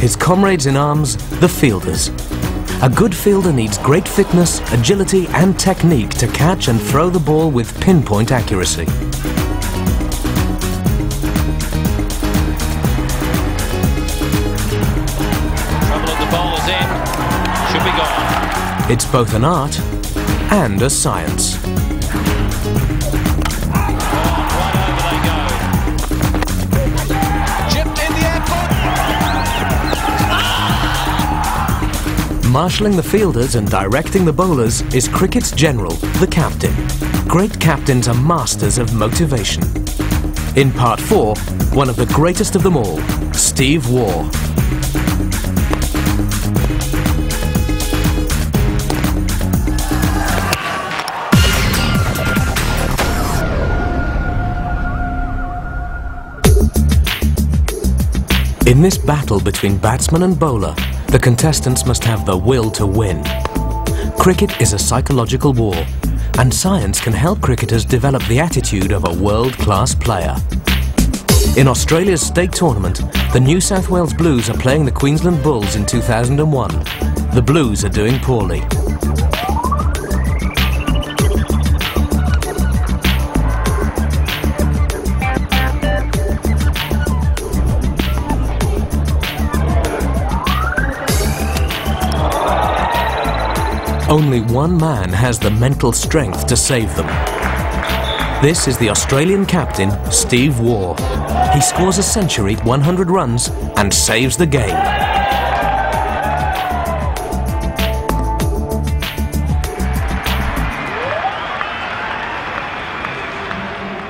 his comrades in arms, the fielders. A good fielder needs great fitness, agility and technique to catch and throw the ball with pinpoint accuracy. Trouble at the bowler's end. Should be gone. It's both an art and a science. Marshalling the fielders and directing the bowlers is cricket's general, the captain. Great captains are masters of motivation. In part 4, one of the greatest of them all, Steve Waugh. In this battle between batsman and bowler, the contestants must have the will to win. Cricket is a psychological war, and science can help cricketers develop the attitude of a world-class player. In Australia's state tournament, the New South Wales Blues are playing the Queensland Bulls in 2001. The Blues are doing poorly. Only one man has the mental strength to save them. This is the Australian captain, Steve Waugh. He scores a century, 100 runs, and saves the game.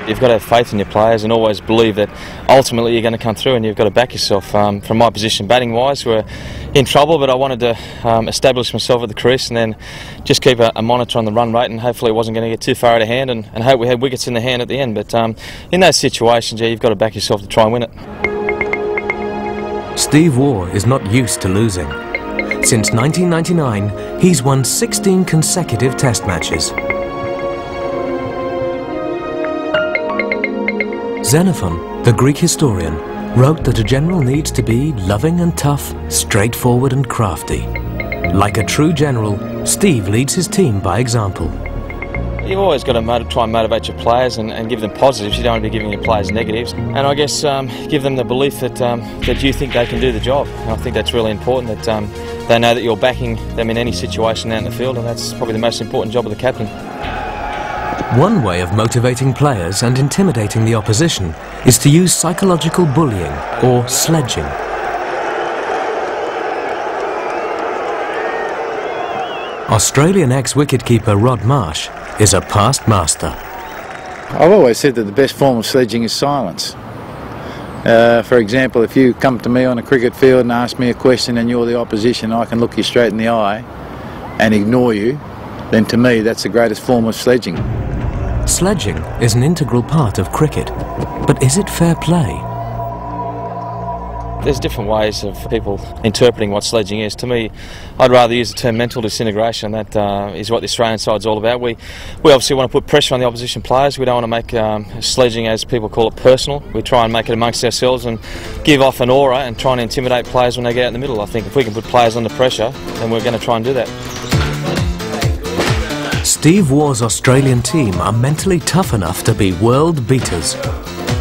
You've got to have faith in your players and always believe that ultimately you're going to come through, and you've got to back yourself. From my position, batting-wise, we're in trouble, but I wanted to establish myself at the crease and then just keep a monitor on the run rate, and hopefully it wasn't going to get too far out of hand, and hope we had wickets in the hand at the end. But in those situations, yeah, you've got to back yourself to try and win it. Steve Waugh is not used to losing. Since 1999, he's won 16 consecutive Test matches. Xenophon, the Greek historian, wrote that a general needs to be loving and tough, straightforward and crafty. Like a true general, Steve leads his team by example. You've always got to try and motivate your players and give them positives. You don't want to be giving your players negatives. And I guess give them the belief that you think they can do the job. And I think that's really important, that they know that you're backing them in any situation out in the field, and that's probably the most important job of the captain. One way of motivating players and intimidating the opposition is to use psychological bullying or sledging. Australian ex-wicketkeeper Rod Marsh is a past master. I've always said that the best form of sledging is silence. For example, if you come to me on a cricket field and ask me a question and you're the opposition, I can look you straight in the eye and ignore you, then to me that's the greatest form of sledging. Sledging is an integral part of cricket, but is it fair play? There's different ways of people interpreting what sledging is. To me, I'd rather use the term mental disintegration. That is what the Australian side's all about. We obviously want to put pressure on the opposition players. We don't want to make sledging, as people call it, personal. We try and make it amongst ourselves and give off an aura and try and intimidate players when they get out in the middle. I think if we can put players under pressure, then we're going to try and do that. Steve Waugh's Australian team are mentally tough enough to be world beaters.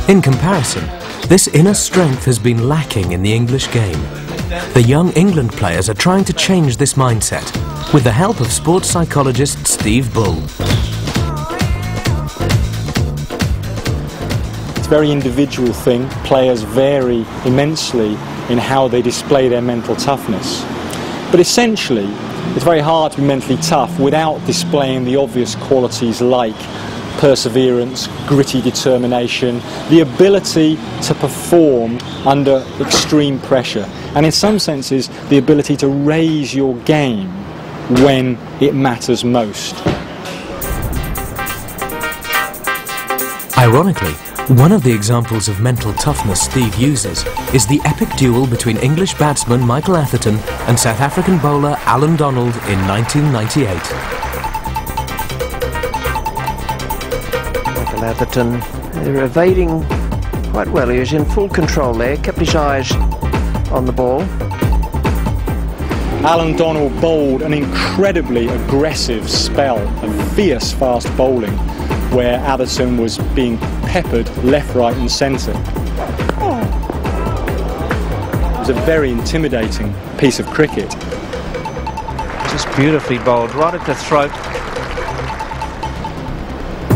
In comparison, this inner strength has been lacking in the English game. The young England players are trying to change this mindset with the help of sports psychologist Steve Bull. It's a very individual thing. Players vary immensely in how they display their mental toughness. But essentially, it's very hard to be mentally tough without displaying the obvious qualities like perseverance, gritty determination, the ability to perform under extreme pressure, and in some senses the ability to raise your game when it matters most. Ironically, one of the examples of mental toughness Steve uses is the epic duel between English batsman Michael Atherton and South African bowler Alan Donald in 1998. Michael Atherton, they're evading quite well. He was in full control there, kept his eyes on the ball. Alan Donald bowled an incredibly aggressive spell of fierce fast bowling where Atherton was being peppered left, right and centre. It was a very intimidating piece of cricket. Just beautifully bowled, right at the throat.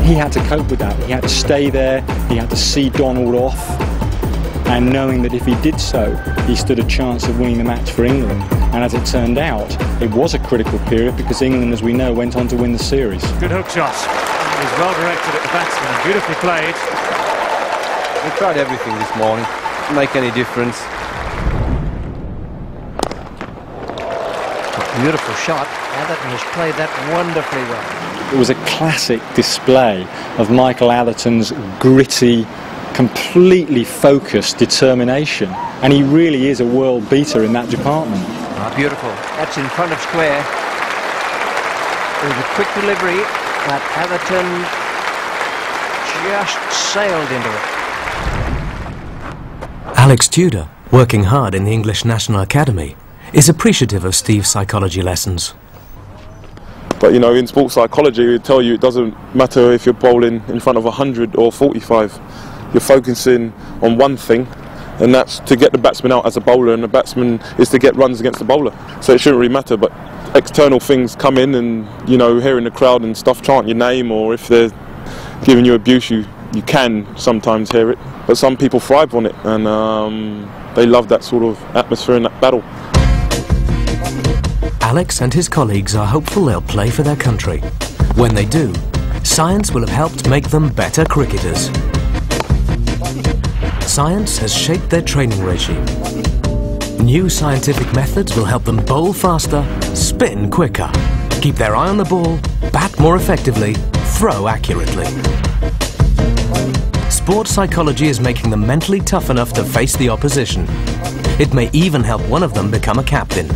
He had to cope with that. He had to stay there, he had to see Donald off, and knowing that if he did so, he stood a chance of winning the match for England. And as it turned out, it was a critical period because England, as we know, went on to win the series. Good hook shot. It was well directed at the batsman, beautifully played. We tried everything this morning, didn't make any difference. A beautiful shot. Atherton has played that wonderfully well. It was a classic display of Michael Atherton's gritty, completely focused determination, and he really is a world beater in that department. Ah, beautiful. That's in front of square. It was a quick delivery, but Atherton just sailed into it. Alex Tudor, working hard in the English National Academy, is appreciative of Steve's psychology lessons. But you know, in sports psychology, we tell you it doesn't matter if you're bowling in front of 100 or 45. You're focusing on one thing, and that's to get the batsman out as a bowler, and the batsman is to get runs against the bowler. So it shouldn't really matter, but external things come in, and you know, hearing the crowd and stuff chant your name, or if they're giving you abuse, you can sometimes hear it. But some people thrive on it, and they love that sort of atmosphere in that battle. Alex and his colleagues are hopeful they'll play for their country. When they do, science will have helped make them better cricketers. Science has shaped their training regime. New scientific methods will help them bowl faster, spin quicker, keep their eye on the ball, bat more effectively, throw accurately. Sports psychology is making them mentally tough enough to face the opposition. It may even help one of them become a captain.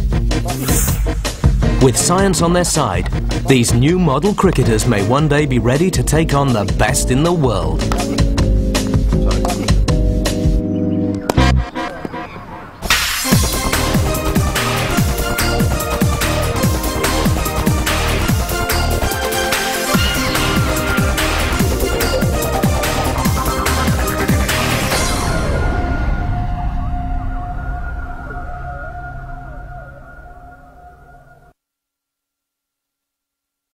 With science on their side, these new model cricketers may one day be ready to take on the best in the world.